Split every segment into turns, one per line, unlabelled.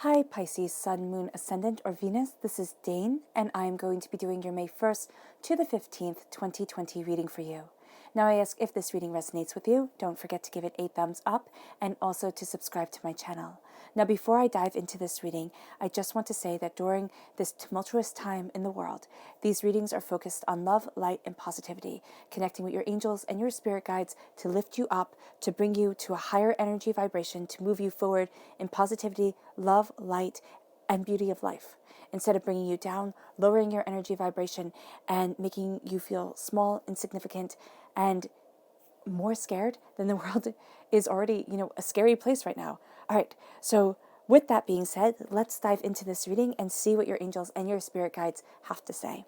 Hi Pisces, Sun, Moon, Ascendant, or Venus. This is Dane, and I'm going to be doing your May 1st to the 15th, 2020 reading for you. Now I ask if this reading resonates with you, don't forget to give it a thumbs up and also to subscribe to my channel. Now before I dive into this reading, I just want to say that during this tumultuous time in the world, these readings are focused on love, light, and positivity, connecting with your angels and your spirit guides to lift you up, to bring you to a higher energy vibration, to move you forward in positivity, love, light, and beauty of life. Instead of bringing you down, lowering your energy vibration, and making you feel small, insignificant, and more scared than the world is already, a scary place right now. All right, so with that being said, let's dive into this reading and see what your angels and your spirit guides have to say.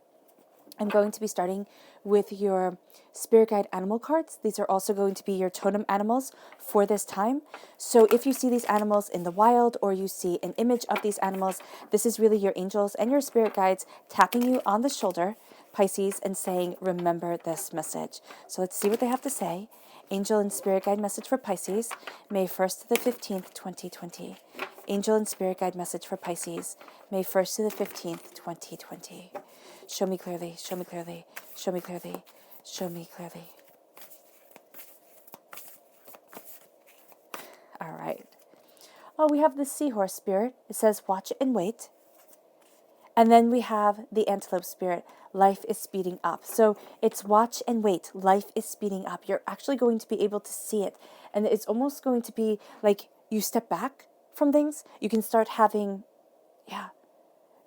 I'm going to be starting with your spirit guide animal cards. These are also going to be your totem animals for this time. So if you see these animals in the wild or you see an image of these animals, this is really your angels and your spirit guides tapping you on the shoulder, Pisces, and saying, remember this message. So let's see what they have to say. Angel and spirit guide message for Pisces, May 1st to the 15th, 2020. Angel and spirit guide message for Pisces, May 1st to the 15th, 2020. Show me clearly, show me clearly, show me clearly, show me clearly. All right. Oh, we have the seahorse spirit. It says, watch and wait. And then we have the antelope spirit. Life is speeding up. So it's watch and wait. Life is speeding up. You're actually going to be able to see it. And it's almost going to be like you step back from things. You can start having,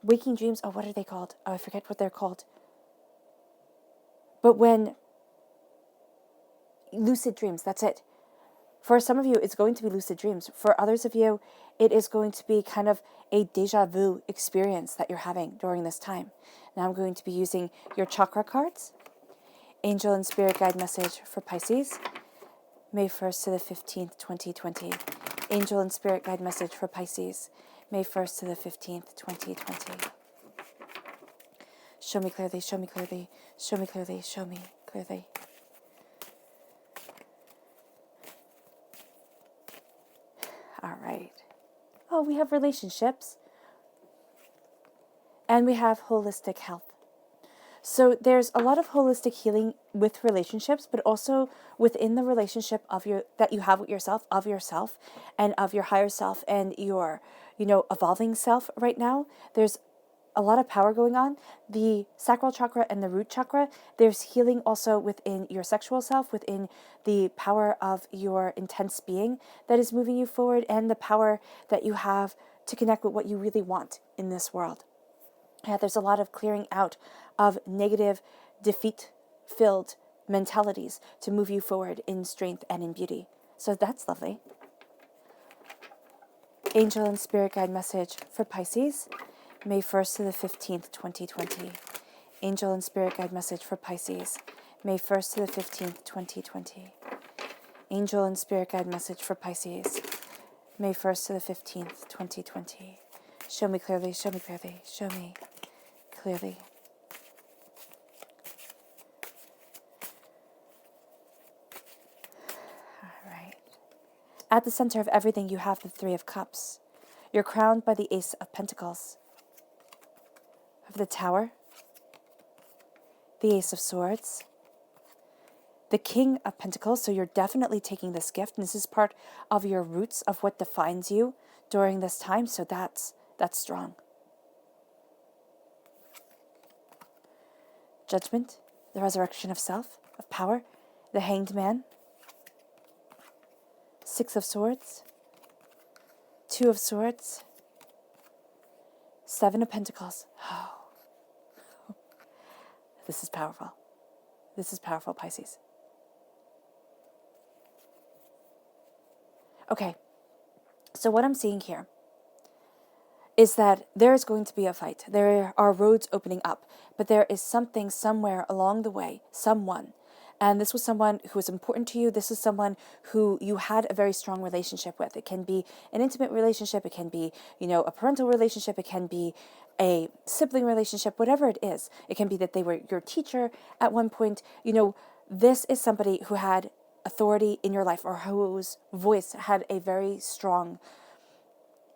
waking dreams. Oh, what are they called? Oh, I forget what they're called. But when lucid dreams, that's it. For some of you, it's going to be lucid dreams. For others of you, it is going to be kind of a deja vu experience that you're having during this time. Now I'm going to be using your chakra cards. Angel and spirit guide message for Pisces, May 1st to the 15th, 2020. Angel and spirit guide message for Pisces, May 1st to the 15th, 2020. Show me clearly, show me clearly, show me clearly, show me clearly. All right. Oh, we have relationships. And we have holistic health. So there's a lot of holistic healing with relationships, but also within the relationship that you have with yourself, and of your higher self and your, evolving self right now. There's a lot of power going on. The sacral chakra and the root chakra, there's healing also within your sexual self, within the power of your intense being that is moving you forward, and the power that you have to connect with what you really want in this world. Yeah, there's a lot of clearing out of negative, defeat-filled mentalities to move you forward in strength and in beauty. So that's lovely. Angel and spirit guide message for Pisces, May 1st to the 15th, 2020. Angel and spirit guide message for Pisces, May 1st to the 15th, 2020. Angel and spirit guide message for Pisces, May 1st to the 15th, 2020. Show me clearly, show me clearly, show me clearly. All right. At the center of everything, you have the Three of Cups. You're crowned by the Ace of Pentacles. Of the Tower, the Ace of Swords, the King of Pentacles. So you're definitely taking this gift, and this is part of your roots of what defines you during this time. So that's strong. Judgment, the resurrection of self, of power, the Hanged Man, Six of Swords, Two of Swords, Seven of Pentacles. Oh, this is powerful. This is powerful, Pisces. Okay, so what I'm seeing here is that there is going to be a fight. There are roads opening up, but there is something somewhere along the way, someone. And this was someone who was important to you. This is someone who you had a very strong relationship with. It can be an intimate relationship. It can be, a parental relationship. It can be a sibling relationship, whatever it is. It can be that they were your teacher at one point. This is somebody who had authority in your life or whose voice had a very strong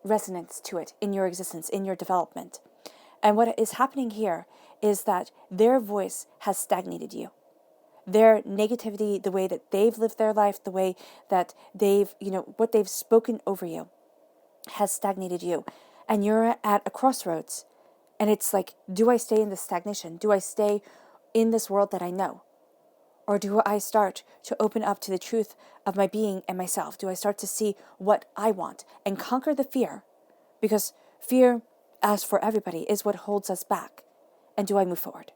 resonance to it in your existence, in your development. And what is happening here is that their voice has stagnated you. Their negativity, the way that they've lived their life, the way that they've, what they've spoken over you has stagnated you. And you're at a crossroads. And it's like, do I stay in this stagnation? Do I stay in this world that I know? Or do I start to open up to the truth of my being and myself? Do I start to see what I want and conquer the fear? Because fear, as for everybody, is what holds us back. And do I move forward?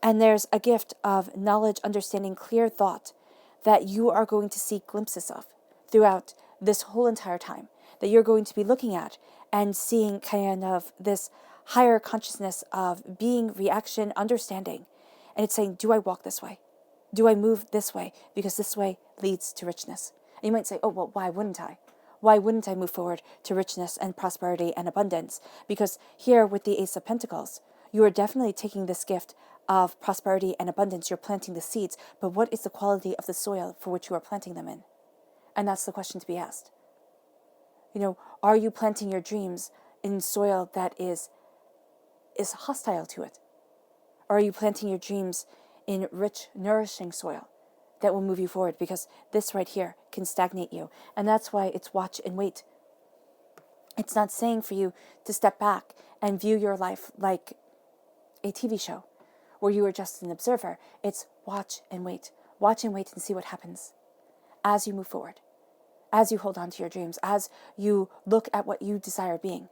And there's a gift of knowledge, understanding, clear thought that you are going to see glimpses of throughout this whole entire time, that you're going to be looking at and seeing kind of this higher consciousness of being, reaction, understanding. And it's saying, do I walk this way? Do I move this way? Because this way leads to richness. And you might say, oh, well, why wouldn't I? Why wouldn't I move forward to richness and prosperity and abundance? Because here with the Ace of Pentacles, you are definitely taking this gift of prosperity and abundance. You're planting the seeds, but what is the quality of the soil for which you are planting them in? And that's the question to be asked. Are you planting your dreams in soil that is hostile to it? Or are you planting your dreams in rich, nourishing soil that will move you forward? Because this right here can stagnate you. And that's why it's watch and wait. It's not saying for you to step back and view your life like a TV show where you are just an observer. It's watch and wait. Watch and wait and see what happens as you move forward, as you hold on to your dreams, as you look at what you desire being,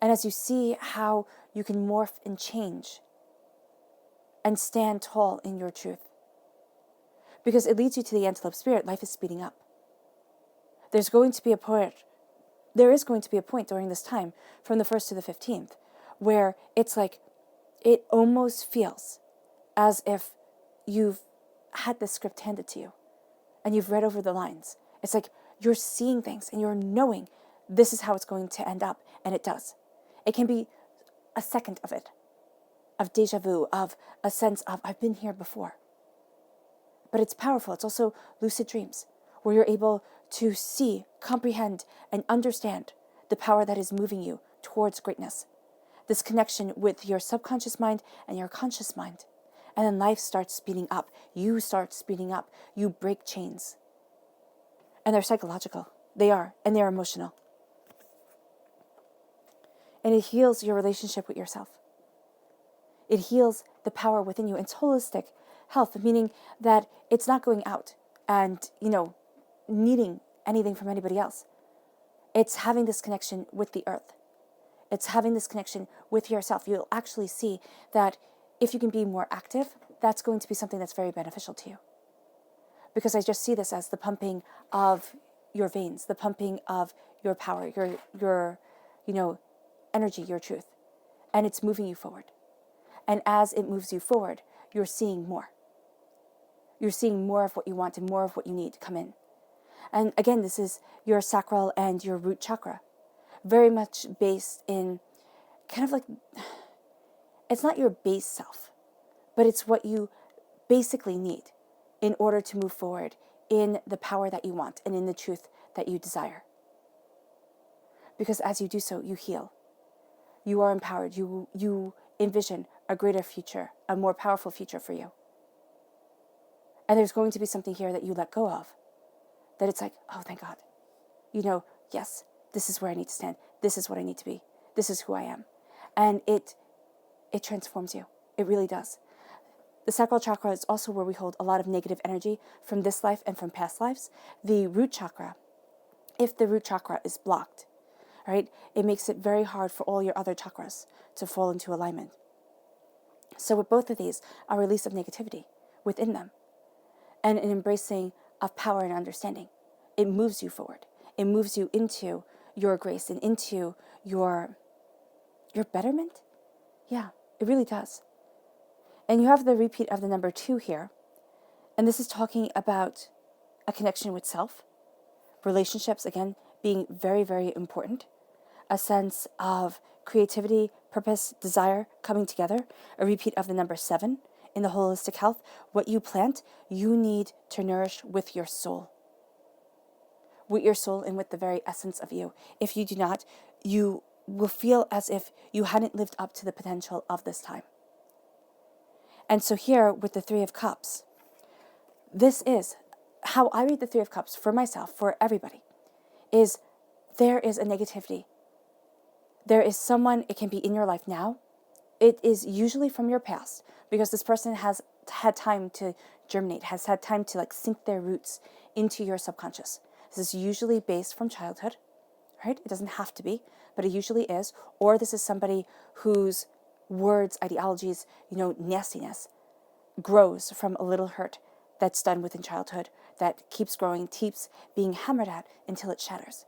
and as you see how you can morph and change and stand tall in your truth. Because it leads you to the antelope spirit. Life is speeding up. There is going to be a point during this time, from the 1st to the 15th, where it's like, it almost feels as if you've had the script handed to you and you've read over the lines. It's like you're seeing things and you're knowing this is how it's going to end up, and it does. It can be a second of it, of deja vu, of a sense of, I've been here before. But it's powerful. It's also lucid dreams, where you're able to see, comprehend, and understand the power that is moving you towards greatness. This connection with your subconscious mind and your conscious mind. And then life starts speeding up. You start speeding up. You break chains. And they're psychological. They are. And they're emotional. And it heals your relationship with yourself. It heals the power within you. It's holistic health, meaning that it's not going out and, needing anything from anybody else. It's having this connection with the earth. It's having this connection with yourself. You'll actually see that if you can be more active, that's going to be something that's very beneficial to you. Because I just see this as the pumping of your veins, the pumping of your power, your energy, your truth. And it's moving you forward. And as it moves you forward, you're seeing more. You're seeing more of what you want and more of what you need to come in. And again, this is your sacral and your root chakra. Very much based in kind of like, it's not your base self, but it's what you basically need in order to move forward in the power that you want and in the truth that you desire. Because as you do so, you heal. You are empowered. You envision a greater future, a more powerful future for you. And there's going to be something here that you let go of. That it's like, oh, thank God. Yes, this is where I need to stand. This is what I need to be. This is who I am. And it transforms you. It really does. The sacral chakra is also where we hold a lot of negative energy from this life and from past lives. The root chakra, if the root chakra is blocked, right, it makes it very hard for all your other chakras to fall into alignment. So with both of these, a release of negativity within them and an embracing of power and understanding. It moves you forward. It moves you into your grace and into your betterment. Yeah, it really does. And you have the repeat of the number 2 here. And this is talking about a connection with self. Relationships, again, being very, very important. A sense of creativity, purpose, desire coming together. A repeat of the number 7 in the holistic health. What you plant, you need to nourish with your soul. with your soul and with the very essence of you. If you do not, you will feel as if you hadn't lived up to the potential of this time. And so here with the Three of Cups, this is how I read the Three of Cups for myself, for everybody, is there is a negativity. There is someone, it can be in your life now. It is usually from your past, because this person has had time to germinate, has had time to sink their roots into your subconscious. This is usually based from childhood, right? It doesn't have to be, but it usually is. Or this is somebody whose words, ideologies, nastiness grows from a little hurt that's done within childhood, that keeps growing, keeps being hammered at until it shatters.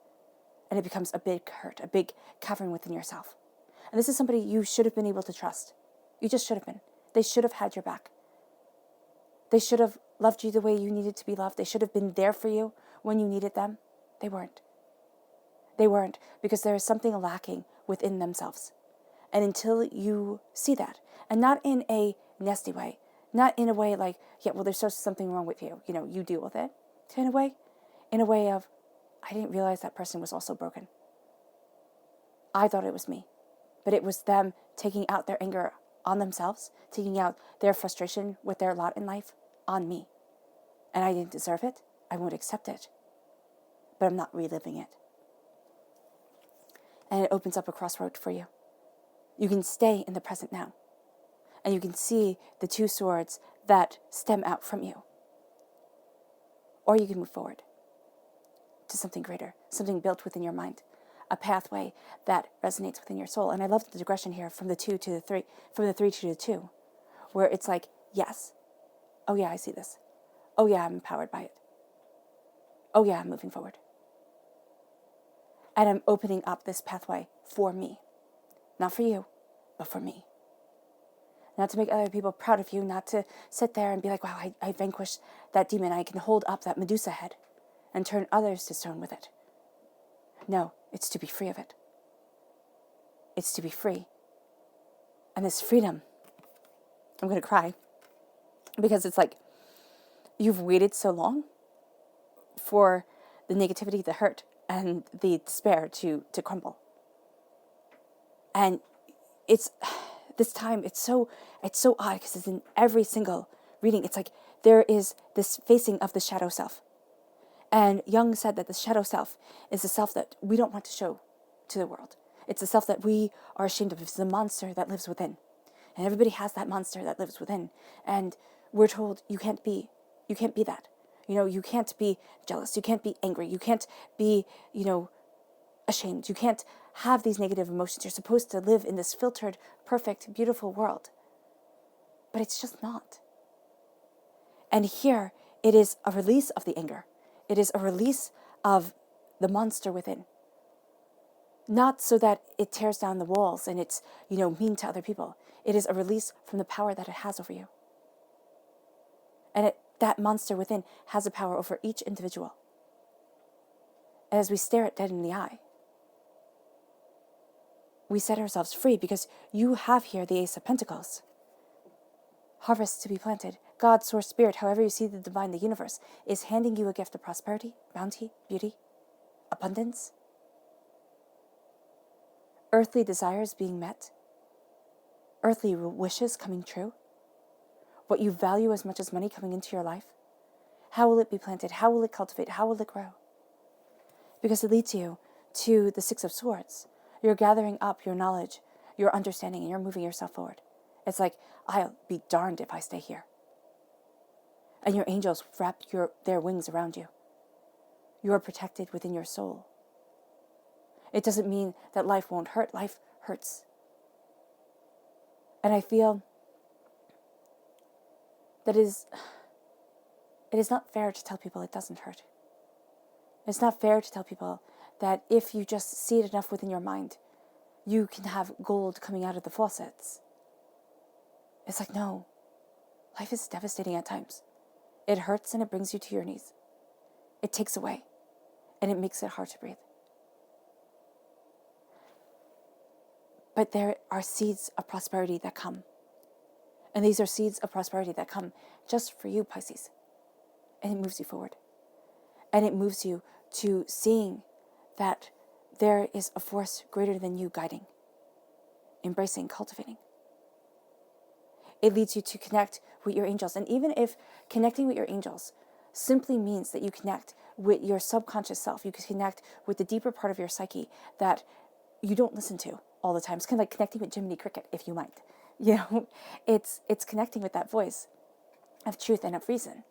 And it becomes a big hurt, a big cavern within yourself. And this is somebody you should have been able to trust. You just should have been. They should have had your back. They should have loved you the way you needed to be loved. They should have been there for you when you needed them. They weren't. They weren't, because there is something lacking within themselves. And until you see that, and not in a nasty way, not in a way like, yeah, well, there's just something wrong with you, you deal with it, in a way of, I didn't realize that person was also broken. I thought it was me, but it was them taking out their anger on themselves, taking out their frustration with their lot in life on me. And I didn't deserve it. I won't accept it, but I'm not reliving it. And it opens up a crossroad for you. You can stay in the present now, and you can see the two swords that stem out from you. Or you can move forward to something greater, something built within your mind, a pathway that resonates within your soul. And I love the digression here from the 2 to the 3, from the 3 to the 2, where it's like, yes, oh yeah, I see this. Oh yeah, I'm empowered by it. Oh yeah, I'm moving forward. And I'm opening up this pathway for me. Not for you, but for me. Not to make other people proud of you, not to sit there and be like, wow, I vanquished that demon. I can hold up that Medusa head and turn others to stone with it. No, it's to be free of it. It's to be free. And this freedom, I'm going to cry, because it's like, you've waited so long for the negativity, the hurt, and the despair to crumble. And it's this time, it's so odd, because it's in every single reading. It's like there is this facing of the shadow self. And Jung said that the shadow self is the self that we don't want to show to the world. It's the self that we are ashamed of. It's the monster that lives within. And everybody has that monster that lives within. And we're told you can't be that. You can't be jealous. You can't be angry. You can't be, ashamed. You can't have these negative emotions. You're supposed to live in this filtered, perfect, beautiful world. But it's just not. And here, it is a release of the anger. It is a release of the monster within. Not so that it tears down the walls and it's, mean to other people. It is a release from the power that it has over you. And that monster within has a power over each individual. And as we stare it dead in the eye, we set ourselves free, because you have here the Ace of Pentacles. Harvest to be planted. God, Source, Spirit, however you see the divine, the universe, is handing you a gift of prosperity, bounty, beauty, abundance. Earthly desires being met. Earthly wishes coming true. What you value as much as money coming into your life. How will it be planted? How will it cultivate? How will it grow? Because it leads you to the Six of Swords. You're gathering up your knowledge, your understanding, and you're moving yourself forward. It's like, I'll be darned if I stay here. And your angels wrap their wings around you. You are protected within your soul. It doesn't mean that life won't hurt. Life hurts. And I feel that it is not fair to tell people it doesn't hurt. It's not fair to tell people that if you just see it enough within your mind, you can have gold coming out of the faucets. It's like, no. Life is devastating at times. It hurts and it brings you to your knees. It takes away, and it makes it hard to breathe. But there are seeds of prosperity that come. And these are seeds of prosperity that come just for you, Pisces. And it moves you forward. And it moves you to seeing that there is a force greater than you guiding, embracing, cultivating. It leads you to connect with your angels. And even if connecting with your angels simply means that you connect with your subconscious self, you can connect with the deeper part of your psyche that you don't listen to all the time. It's kind of like connecting with Jiminy Cricket, if you might. You know, it's connecting with that voice of truth and of reason.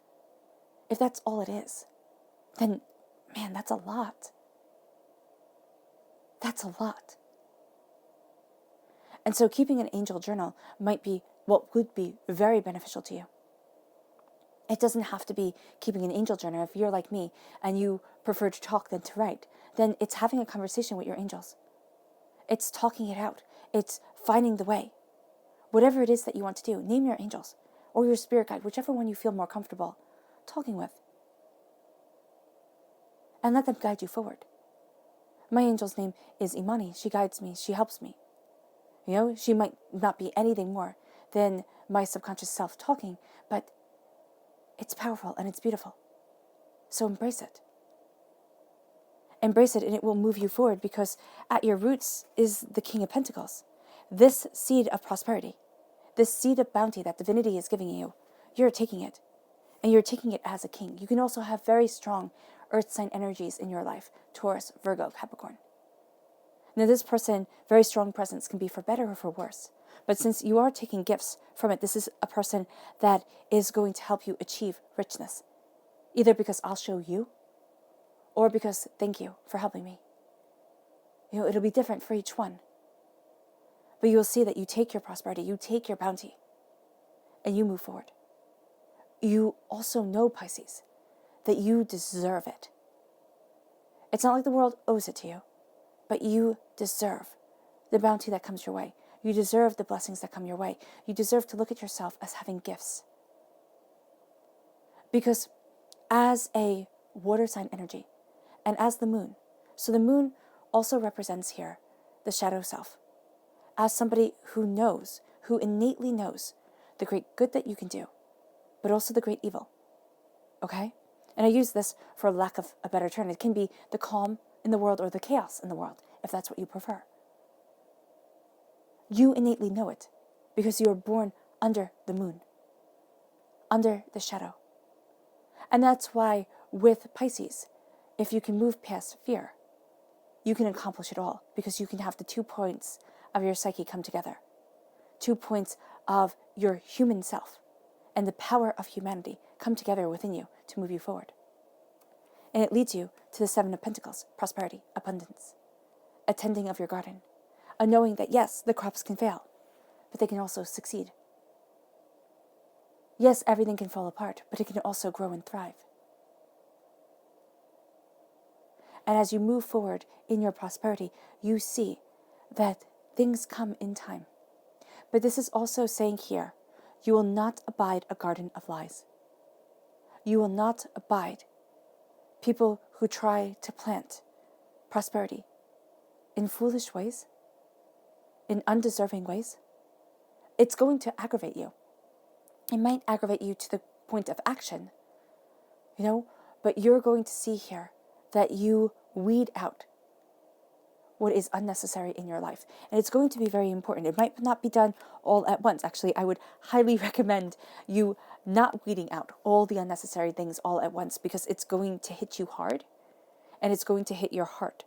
If that's all it is, then, man, that's a lot. That's a lot. And so keeping an angel journal might be what would be very beneficial to you. It doesn't have to be keeping an angel journal. If you're like me and you prefer to talk than to write, then it's having a conversation with your angels. It's talking it out. It's finding the way. Whatever it is that you want to do, name your angels or your spirit guide, whichever one you feel more comfortable talking with. And let them guide you forward. My angel's name is Imani. She guides me. She helps me. You know, she might not be anything more than my subconscious self talking, but it's powerful and it's beautiful. So embrace it. Embrace it and it will move you forward, because at your roots is the King of Pentacles. This seed of prosperity, this seed of bounty that divinity is giving you, you're taking it. And you're taking it as a king. You can also have very strong earth sign energies in your life. Taurus, Virgo, Capricorn. Now this person, very strong presence, can be for better or for worse. But since you are taking gifts from it, this is a person that is going to help you achieve richness. Either because I'll show you, or because thank you for helping me. You know, it'll be different for each one. But you will see that you take your prosperity, you take your bounty, and you move forward. You also know, Pisces, that you deserve it. It's not like the world owes it to you, but you deserve the bounty that comes your way. You deserve the blessings that come your way. You deserve to look at yourself as having gifts. Because as a water sign energy, and as the moon, so the moon also represents here the shadow self, as somebody who knows, who innately knows the great good that you can do, but also the great evil. Okay? And I use this for lack of a better term. It can be the calm in the world or the chaos in the world, if that's what you prefer. You innately know it because you were born under the moon, under the shadow. And that's why with Pisces, if you can move past fear, you can accomplish it all, because you can have the 2 points of your psyche come together. 2 points of your human self and the power of humanity come together within you to move you forward. And it leads you to the 7 of Pentacles, prosperity, abundance, a tending of your garden, a knowing that yes, the crops can fail, but they can also succeed. Yes, everything can fall apart, but it can also grow and thrive. And as you move forward in your prosperity, you see that things come in time. But this is also saying here, you will not abide a garden of lies. You will not abide people who try to plant prosperity in foolish ways, in undeserving ways. It's going to aggravate you. It might aggravate you to the point of action, but you're going to see here that you weed out what is unnecessary in your life. And it's going to be very important. It might not be done all at once. Actually, I would highly recommend you not weeding out all the unnecessary things all at once, because it's going to hit you hard and it's going to hit your heart.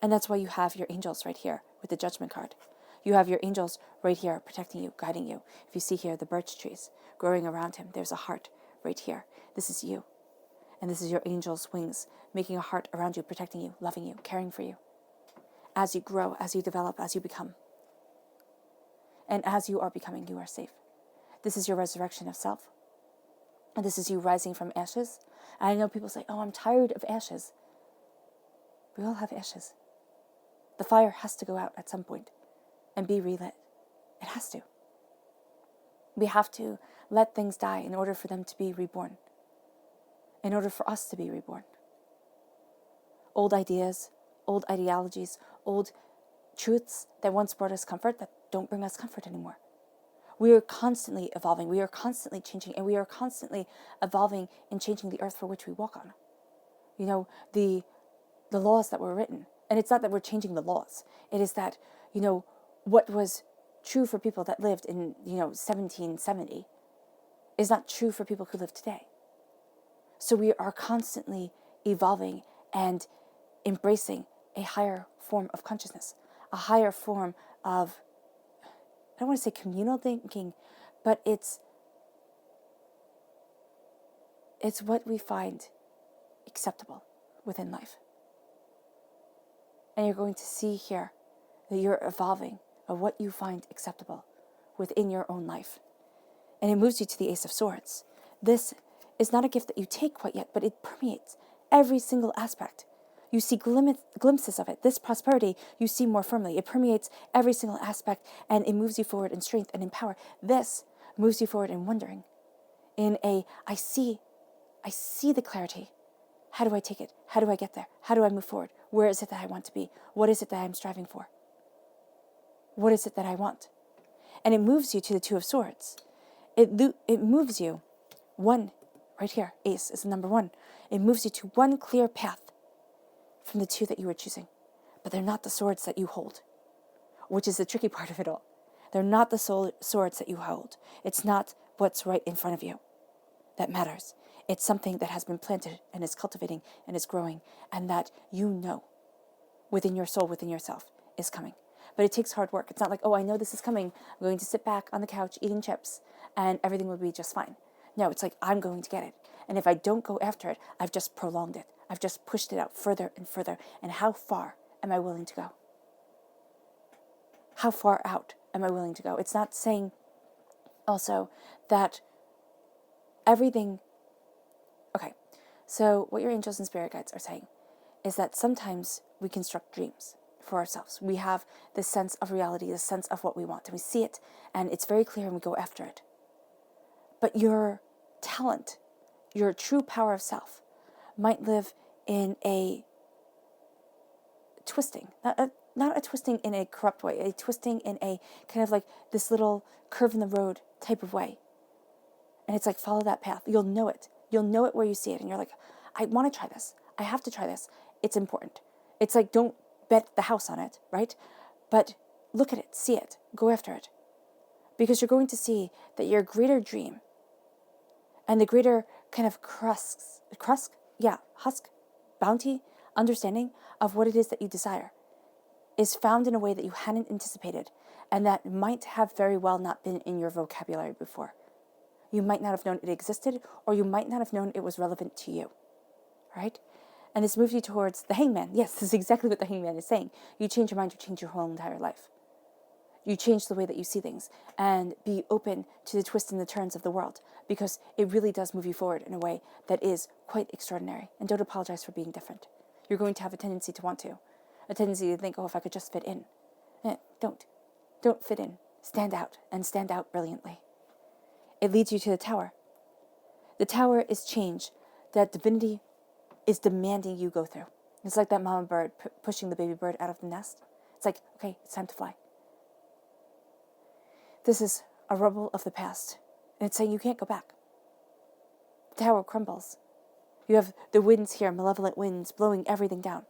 And that's why you have your angels right here with the Judgment card. You have your angels right here protecting you, guiding you. If you see here the birch trees growing around him, there's a heart right here. This is you. And this is your angel's wings, making a heart around you, protecting you, loving you, caring for you. As you grow, as you develop, as you become. And as you are becoming, you are safe. This is your resurrection of self. And this is you rising from ashes. And I know people say, oh, I'm tired of ashes. We all have ashes. The fire has to go out at some point and be relit. It has to. We have to let things die in order for them to be reborn. In order for us to be reborn. Old ideas, old ideologies, old truths that once brought us comfort that don't bring us comfort anymore. We are constantly evolving. We are constantly changing, and we are constantly evolving and changing the earth for which we walk on. the laws that were written. And it's not that we're changing the laws. It is that, what was true for people that lived in, 1770 is not true for people who live today. So we are constantly evolving and embracing a higher form of consciousness, a higher form of, I don't want to say communal thinking, but it's what we find acceptable within life. And you're going to see here that you're evolving of what you find acceptable within your own life. And it moves you to the Ace of Swords. This is not a gift that you take quite yet, but it permeates every single aspect. You see glimpses of it. This prosperity, you see more firmly. It permeates every single aspect, and it moves you forward in strength and in power. This moves you forward in wondering. I see the clarity. How do I take it? How do I get there? How do I move forward? Where is it that I want to be? What is it that I'm striving for? What is it that I want? And it moves you to the Two of Swords. It moves you one, right here, Ace is the number one. It moves you to one clear path from the two that you were choosing. But they're not the swords that you hold, which is the tricky part of it all. They're not the swords that you hold. It's not what's right in front of you that matters. It's something that has been planted and is cultivating and is growing, and that within your soul, within yourself, is coming. But it takes hard work. It's not like, oh, I know this is coming. I'm going to sit back on the couch eating chips and everything will be just fine. No, it's like, I'm going to get it. And if I don't go after it, I've just prolonged it. I've just pushed it out further and further. And how far am I willing to go? How far out am I willing to go? It's not saying also that everything... Okay, so what your angels and spirit guides are saying is that sometimes we construct dreams for ourselves. We have this sense of reality, this sense of what we want, and we see it, and it's very clear, and we go after it. But your talent, your true power of self, might live in a twisting, not a twisting in a corrupt way, a twisting in a kind of like this little curve in the road type of way. And it's like, follow that path. You'll know it. You'll know it where you see it. And you're like, I want to try this. I have to try this. It's important. It's like, don't bet the house on it, right? But look at it, see it, go after it. Because you're going to see that your greater dream and the greater kind of husk, bounty, understanding of what it is that you desire is found in a way that you hadn't anticipated, and that might have very well not been in your vocabulary before. You might not have known it existed, or you might not have known it was relevant to you, right? And this moves you towards the Hangman. Yes, this is exactly what the Hangman is saying. You change your mind, you change your whole entire life. You change the way that you see things, and be open to the twists and the turns of the world, because it really does move you forward in a way that is quite extraordinary. And don't apologize for being different. You're going to have a tendency to want to. A tendency to think, oh, if I could just fit in. Don't. Don't fit in. Stand out, and stand out brilliantly. It leads you to the Tower. The Tower is change that divinity is demanding you go through. It's like that mama bird pushing the baby bird out of the nest. It's like, okay, it's time to fly. This is a rubble of the past, and it's saying you can't go back. The tower crumbles. You have the winds here, malevolent winds, blowing everything down.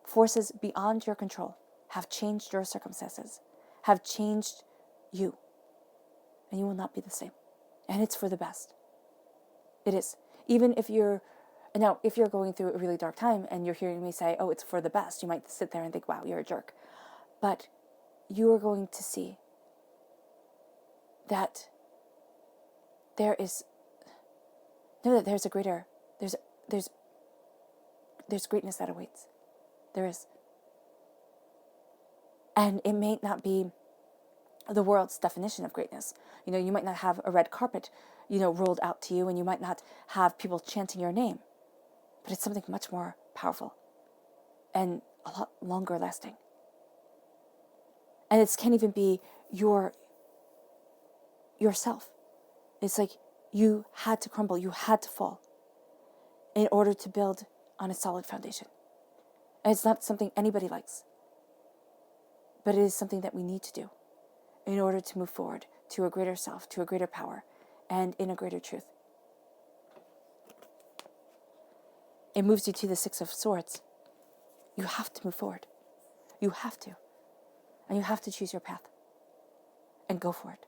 Forces beyond your control have changed your circumstances, have changed you, and you will not be the same. And it's for the best. It is. Even if you're going through a really dark time and you're hearing me say, oh, it's for the best, you might sit there and think, wow, you're a jerk. But you are going to see that there's greatness that awaits. There is. And it may not be the world's definition of greatness. You might not have a red carpet, rolled out to you, and you might not have people chanting your name. But it's something much more powerful and a lot longer lasting. And it can't even be yourself. It's like you had to crumble, you had to fall in order to build on a solid foundation. And it's not something anybody likes, but it is something that we need to do in order to move forward to a greater self, to a greater power, and in a greater truth. it moves you to the Six of Swords. You have to move forward. You have to. And you have to choose your path. And go for it.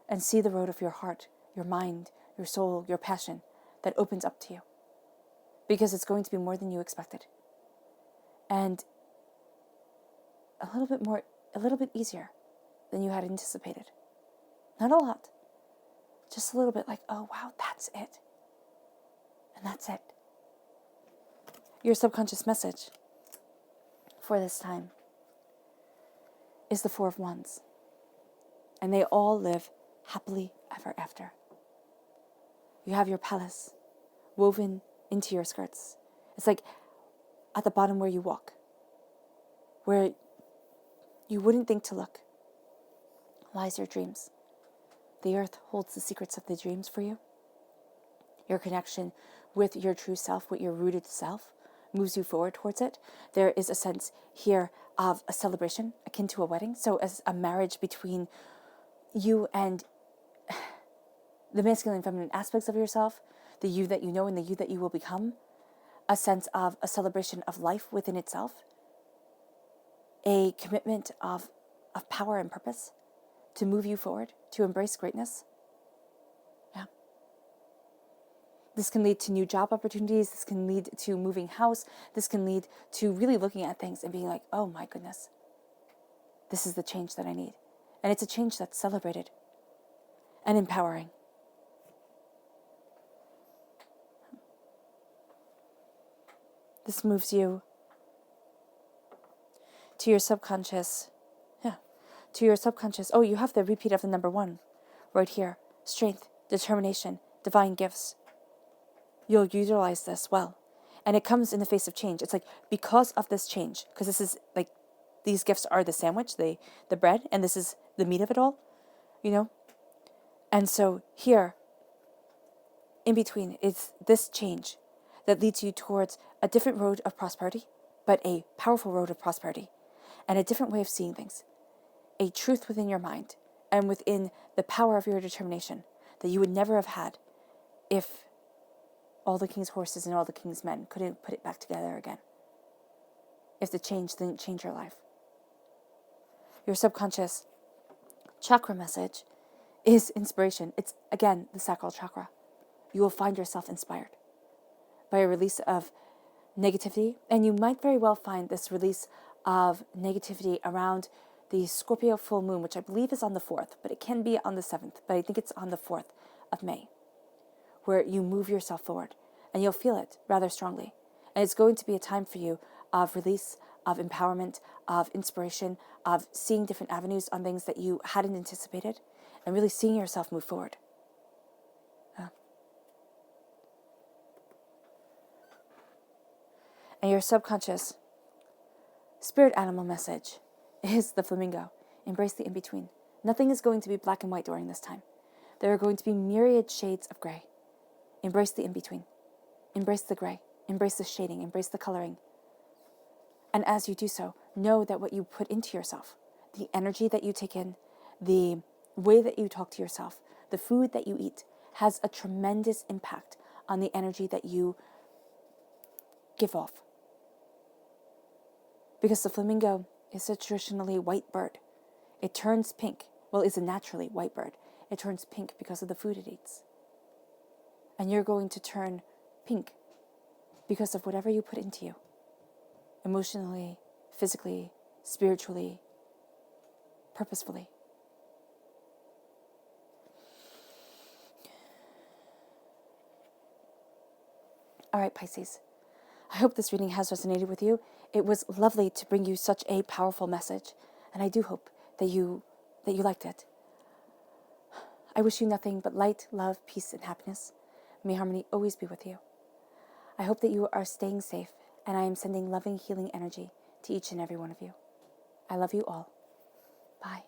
And see the road of your heart, your mind, your soul, your passion that opens up to you. Because it's going to be more than you expected. And a little bit easier than you had anticipated. Not a lot. Just a little bit like, oh wow, that's it. And that's it. Your subconscious message for this time is the Four of Wands. And they all live happily ever after. You have your palace woven into your skirts. It's like at the bottom where you walk, where you wouldn't think to look, lies your dreams. The earth holds the secrets of the dreams for you. Your connection with your true self, with your rooted self, moves you forward towards it. There is a sense here of a celebration akin to a wedding. So as a marriage between you and the masculine and feminine aspects of yourself, the you that you know and the you that you will become, a sense of a celebration of life within itself, a commitment of power and purpose to move you forward, to embrace greatness. Yeah. This can lead to new job opportunities. This can lead to moving house. This can lead to really looking at things and being like, oh my goodness, this is the change that I need. And it's a change that's celebrated and empowering. This moves you to your subconscious. Yeah, to your subconscious. Oh, you have the repeat of the number 1 right here. Strength, determination, divine gifts. You'll utilize this well. And it comes in the face of change. It's like, because of this change, because this is like, these gifts are the sandwich, the bread, and this is the meat of it all, you know? And so here, in between, it's this change that leads you towards a different road of prosperity, but a powerful road of prosperity, and a different way of seeing things. A truth within your mind, and within the power of your determination that you would never have had if all the king's horses and all the king's men couldn't put it back together again. If the change didn't change your life. Your subconscious chakra message is inspiration. It's, again, the sacral chakra. You will find yourself inspired by a release of negativity. And you might very well find this release of negativity around the Scorpio full moon, which I believe is on the 4th, but it can be on the 7th, but I think it's on the 4th of May, where you move yourself forward, and you'll feel it rather strongly. And it's going to be a time for you of release, of empowerment, of inspiration, of seeing different avenues on things that you hadn't anticipated, and really seeing yourself move forward. And your subconscious spirit animal message is the flamingo. Embrace the in-between. Nothing is going to be black and white during this time. There are going to be myriad shades of gray. Embrace the in-between. Embrace the gray. Embrace the shading. Embrace the coloring. And as you do so, know that what you put into yourself, the energy that you take in, the way that you talk to yourself, the food that you eat, has a tremendous impact on the energy that you give off. Because the flamingo is a traditionally white bird. It turns pink. Well, it's a naturally white bird. It turns pink because of the food it eats. And you're going to turn pink because of whatever you put into you. Emotionally, physically, spiritually, purposefully. All right, Pisces. I hope this reading has resonated with you. It was lovely to bring you such a powerful message, and I do hope that you liked it. I wish you nothing but light, love, peace, and happiness. May harmony always be with you. I hope that you are staying safe, and I am sending loving, healing energy to each and every one of you. I love you all. Bye.